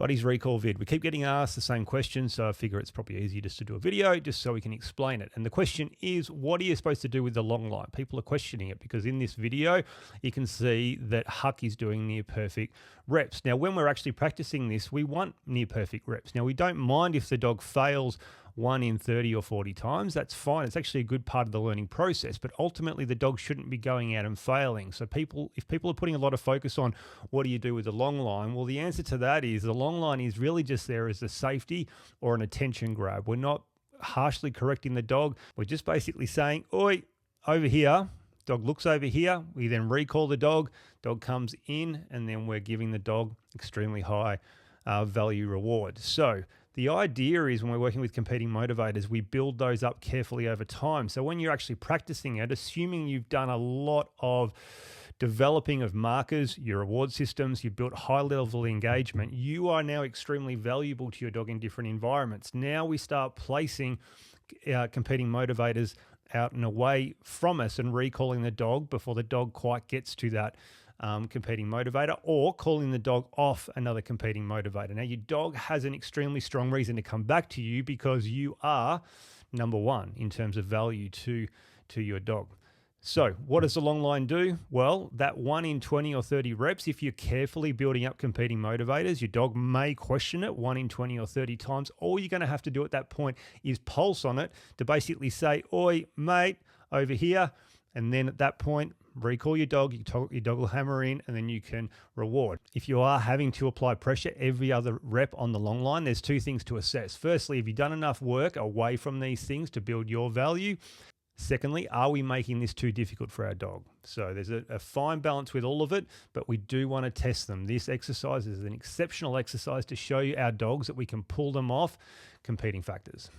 Buddy's recall vid. We keep getting asked the same question, so I figure it's probably easier just to do a video just so we can explain it. And the question is, what are you supposed to do with the long line? People are questioning it because in this video, you can see that Huck is doing near perfect reps. Now, when we're actually practicing this, we want near perfect reps. Now, we don't mind if the dog fails 1 in 30 or 40 times. That's fine. It's actually a good part of the learning process, but ultimately the dog shouldn't be going out and failing. So if people are putting a lot of focus on what do you do with the long line, well, the answer to that is the long line is really just there as a safety or an attention grab. We're not harshly correcting the dog. We're just basically saying, oi, over here. Dog looks over here. We then recall the dog. Dog comes in, and then we're giving the dog extremely high value reward. So the idea is when we're working with competing motivators, we build those up carefully over time. So when you're actually practicing it, assuming you've done a lot of developing of markers, your reward systems, you've built high level engagement, you are now extremely valuable to your dog in different environments. Now we start placing competing motivators out and away from us and recalling the dog before the dog quite gets to that competing motivator, or calling the dog off another competing motivator. Now, your dog has an extremely strong reason to come back to you because you are number one in terms of value to your dog. So what does the long line do? Well, that 1 in 20 or 30 reps, if you're carefully building up competing motivators, your dog may question it 1 in 20 or 30 times. All you're going to have to do at that point is pulse on it to basically say, oi, mate, over here. And then at that point, recall your dog will hammer in, and then you can reward. If you are having to apply pressure every other rep on the long line, there's two things to assess. Firstly, have you done enough work away from these things to build your value? Secondly, are we making this too difficult for our dog? So there's a fine balance with all of it, but we do want to test them. This exercise is an exceptional exercise to show you our dogs that we can pull them off competing factors.